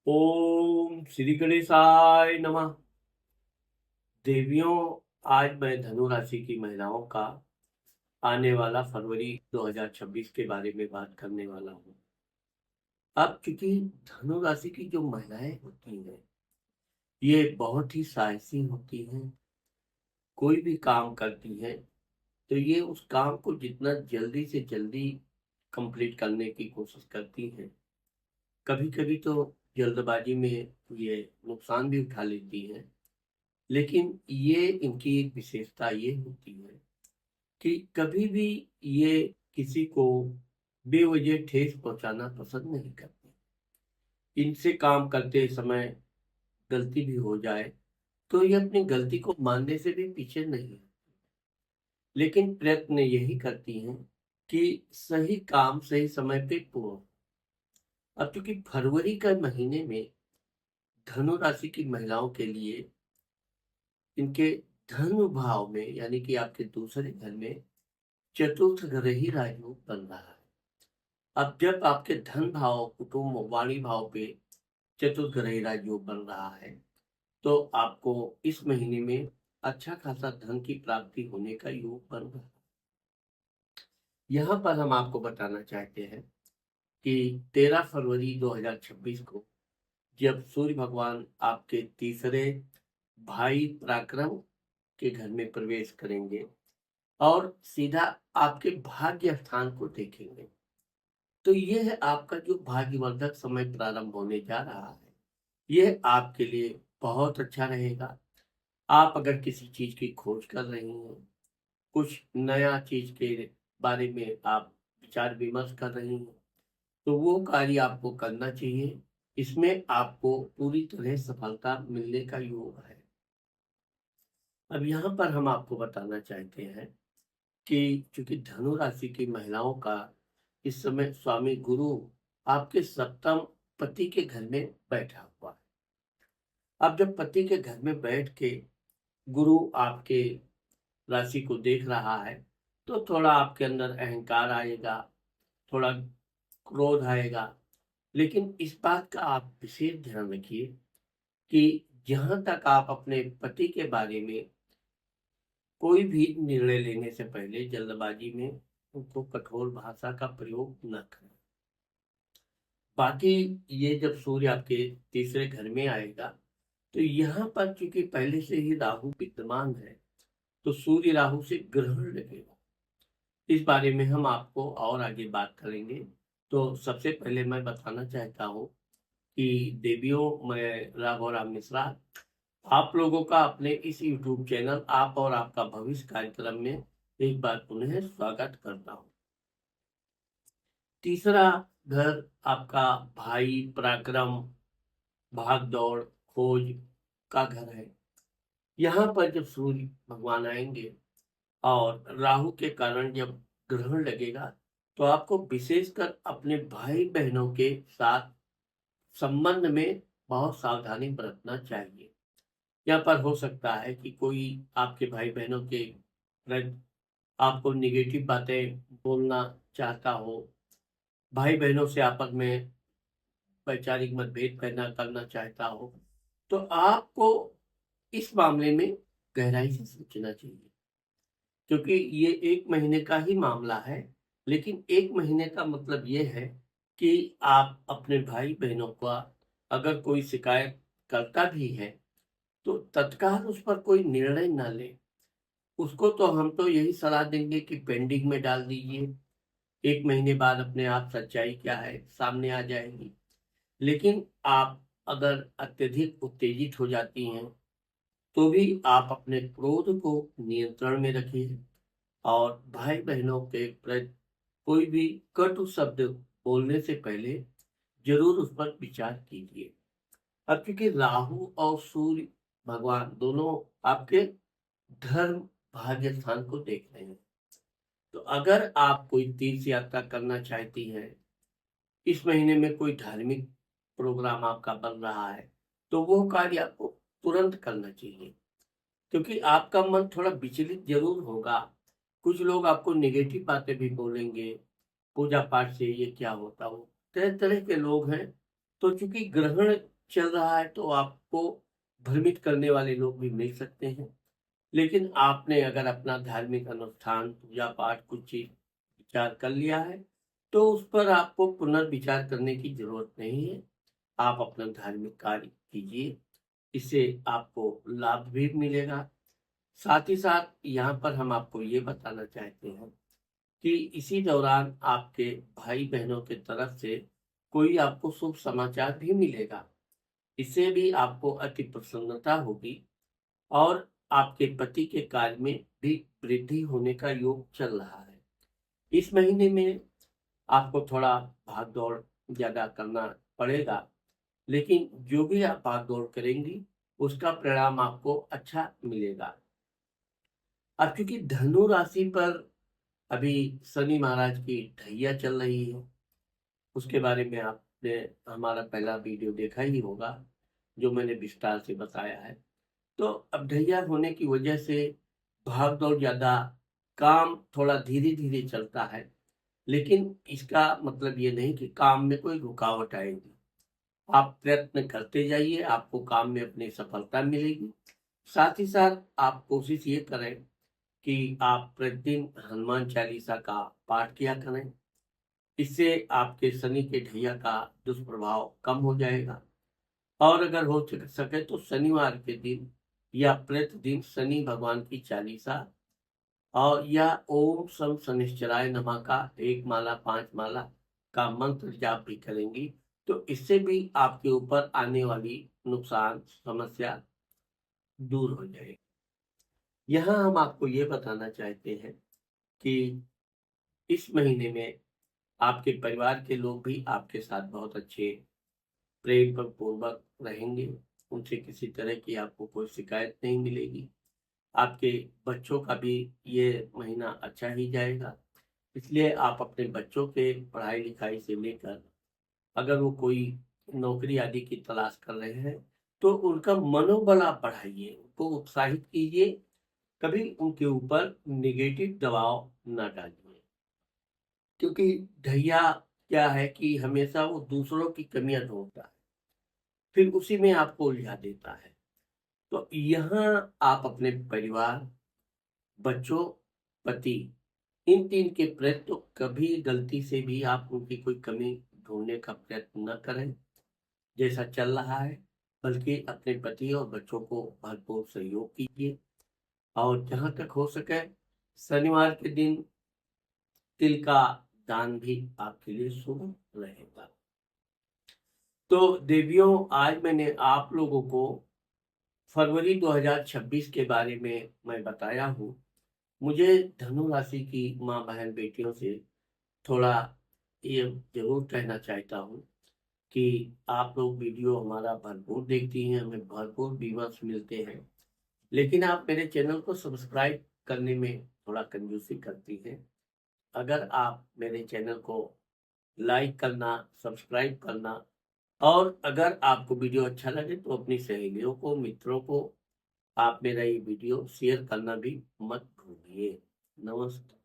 ओम श्री गणेशाय नमः। देवियों, आज मैं धनु राशि की महिलाओं का आने वाला फरवरी 2026 के बारे में बात करने वाला हूँ। अब क्योंकि धनु राशि की जो महिलाएं होती हैं, ये बहुत ही साहसी होती हैं। कोई भी काम करती हैं तो ये उस काम को जितना जल्दी से जल्दी कंप्लीट करने की कोशिश करती हैं। कभी कभी तो जल्दबाजी में ये नुकसान भी उठा लेती हैं। लेकिन ये इनकी एक विशेषता ये होती है कि कभी भी ये किसी को बेवजह ठेस पहुंचाना पसंद नहीं करते। इनसे काम करते समय गलती भी हो जाए तो ये अपनी गलती को मानने से भी पीछे नहीं है, लेकिन प्रयत्न यही करती हैं कि सही काम सही समय पे पूर्ण हो। अब क्योंकि फरवरी के महीने में धनु राशि की महिलाओं के लिए इनके धनु भाव में यानी कि आपके दूसरे घर में चतुर्थ ग्रही राजयोग बन रहा है। अब जब आपके धन भाव कुटुंब वाणी भाव पे चतुर्थ ग्रही राजयोग बन रहा है तो आपको इस महीने में अच्छा खासा धन की प्राप्ति होने का योग बन रहा है। यहाँ पर हम आपको बताना चाहते हैं कि 13 फरवरी 2026 को जब सूर्य भगवान आपके तीसरे भाई पराक्रम के घर में प्रवेश करेंगे और सीधा आपके भाग्य स्थान को देखेंगे, तो यह आपका जो भाग्यवर्धक समय प्रारंभ होने जा रहा है, यह आपके लिए बहुत अच्छा रहेगा। आप अगर किसी चीज की खोज कर रही हैं, कुछ नया चीज के बारे में आप विचार विमर्श कर रही हैं, तो वो कार्य आपको करना चाहिए। इसमें आपको पूरी तरह सफलता मिलने का योग है। अब यहाँ पर हम आपको बताना चाहते हैं कि चूंकि धनु राशि की महिलाओं का इस समय स्वामी गुरु आपके सप्तम पति के घर में बैठा हुआ है। अब जब पति के घर में बैठ के गुरु आपके राशि को देख रहा है तो थोड़ा आपके अंदर अहंकार आएगा, थोड़ा क्रोध आएगा। लेकिन इस बात का आप विशेष ध्यान रखिए कि जहां तक आप अपने पति के बारे में कोई भी निर्णय लेने से पहले जल्दबाजी में उनको कठोर भाषा का प्रयोग न करें। बाकी ये जब सूर्य आपके तीसरे घर में आएगा तो यहाँ पर चूंकि पहले से ही राहु विद्यमान है तो सूर्य राहु से ग्रहण लगेगा। इस बारे में हम आपको और आगे बात करेंगे। तो सबसे पहले मैं बताना चाहता हूँ कि देवियों, मैं राघव मिश्रा आप लोगों का अपने इस YouTube चैनल आप और आपका भविष्य कार्यक्रम में एक बार पुनः स्वागत करता हूँ। तीसरा घर आपका भाई पराक्रम, भाग दौड़, खोज का घर है। यहाँ पर जब सूर्य भगवान आएंगे और राहु के कारण जब ग्रहण लगेगा तो आपको विशेषकर अपने भाई बहनों के साथ संबंध में बहुत सावधानी बरतना चाहिए। यहाँ पर हो सकता है कि कोई आपके भाई बहनों के प्रति आपको निगेटिव बातें बोलना चाहता हो, भाई बहनों से आपस में वैचारिक मतभेद पैदा करना चाहता हो, तो आपको इस मामले में गहराई से सोचना चाहिए। क्योंकि ये एक महीने का ही मामला है, लेकिन एक महीने का मतलब ये है कि आप अपने भाई बहनों का अगर कोई शिकायत करता भी है तो तत्काल उस पर कोई निर्णय ना ले। उसको तो हम तो यही सलाह देंगे कि पेंडिंग में डाल दीजिए। एक महीने बाद अपने आप सच्चाई क्या है सामने आ जाएगी। लेकिन आप अगर अत्यधिक उत्तेजित हो जाती हैं तो भी आप अपने क्रोध को नियंत्रण में रखिए और भाई बहनों के प्रति कोई भी कटु शब्द बोलने से पहले जरूर उस पर विचार कीजिए। अब क्योंकि राहु और सूर्य भगवान दोनों आपके धर्म भाग्य स्थान को देख रहे हैं, तो अगर आप कोई तीर्थ यात्रा करना चाहती हैं, इस महीने में कोई धार्मिक प्रोग्राम आपका बन रहा है, तो वो कार्य आपको तुरंत करना चाहिए। क्योंकि आपका मन थोड़ा विचलित जरूर होगा। कुछ लोग आपको नेगेटिव बातें भी बोलेंगे, पूजा पाठ से ये क्या होता हो, तरह तरह के लोग हैं। तो चूंकि ग्रहण चल रहा है तो आपको भ्रमित करने वाले लोग भी मिल सकते हैं। लेकिन आपने अगर अपना धार्मिक अनुष्ठान, पूजा पाठ कुछ चीज़ विचार कर लिया है, तो उस पर आपको पुनर्विचार करने की ज़रूरत नहीं है। आप अपना धार्मिक कार्य कीजिए, इससे आपको लाभ भी मिलेगा। साथ ही साथ यहाँ पर हम आपको ये बताना चाहते हैं कि इसी दौरान आपके भाई-बहनों की तरफ से कोई आपको शुभ समाचार भी मिलेगा। इससे भी आपको अति प्रसन्नता होगी और आपके पति के कार्य में भी वृद्धि होने का योग चल रहा है। इस महीने में आपको थोड़ा भाग-दौड़ ज़्यादा करना पड़ेगा, लेकिन जो भी आप भाग-दौड़ करेंगी, उसका परिणाम आपको अच्छा मिलेगा। अब चूँकि धनु राशि पर अभी शनि महाराज की ढैया चल रही है, उसके बारे में आपने हमारा पहला वीडियो देखा ही होगा, जो मैंने विस्तार से बताया है। तो अब ढैया होने की वजह से भाग-दौड़ ज़्यादा, काम थोड़ा धीरे-धीरे चलता है, लेकिन इसका मतलब ये नहीं कि काम में कोई रुकावट आएगी। आप प्रयत्न करते जाइए, आपको काम में अपनी सफलता मिलेगी। साथ ही साथ आप कोशिश ये करें कि आप प्रतिदिन हनुमान चालीसा का पाठ किया करें। इससे आपके शनि के ढैया का दुष्प्रभाव कम हो जाएगा। और अगर हो सके तो शनिवार के दिन या प्रतिदिन शनि भगवान की चालीसा और या ओम शम शनिश्चराय नमः का 1 माला 5 माला का मंत्र जाप भी करेंगी, तो इससे भी आपके ऊपर आने वाली नुकसान समस्या दूर हो जाएगी। यहाँ हम आपको ये बताना चाहते हैं कि इस महीने में आपके परिवार के लोग भी आपके साथ बहुत अच्छे प्रेम पूर्वक रहेंगे। उनसे किसी तरह की आपको कोई शिकायत नहीं मिलेगी। आपके बच्चों का भी ये महीना अच्छा ही जाएगा। इसलिए आप अपने बच्चों के पढ़ाई-लिखाई से लेकर अगर वो कोई नौकरी आदि की तलाश कर रहे हैं, तो उनका मनोबल आप बढ़ाइए, उनको उत्साहित कीजिए, कभी उनके ऊपर नेगेटिव दबाव ना डालिए। क्योंकि ढैया क्या है कि हमेशा वो दूसरों की कमियाँ ढूँढता है, फिर उसी में आपको उलझा देता है। तो यहाँ आप अपने परिवार, बच्चों, पति, इन 3 के प्रति तो कभी गलती से भी आप उनकी कोई कमी ढूँढने का प्रयत्न न करें, जैसा चल रहा है, बल्कि अपने पति और बच्चों को भरपूर सहयोग कीजिए। और जहाँ तक हो सके शनिवार के दिन तिल का दान भी आपके लिए शुभ रहेगा। तो देवियों, आज मैंने आप लोगों को फरवरी 2026 के बारे में मैं बताया हूँ। मुझे धनु राशि की माँ, बहन, बेटियों से थोड़ा ये ज़रूर कहना चाहता हूँ कि आप लोग वीडियो हमारा भरपूर देखती हैं, हमें भरपूर व्यूअर्स मिलते हैं। लेकिन आप मेरे चैनल को सब्सक्राइब करने में थोड़ा कंजूसी करती हैं। अगर आप मेरे चैनल को लाइक करना, सब्सक्राइब करना और अगर आपको वीडियो अच्छा लगे तो अपनी सहेलियों को, मित्रों को आप मेरा ये वीडियो शेयर करना भी मत भूलिए। नमस्ते।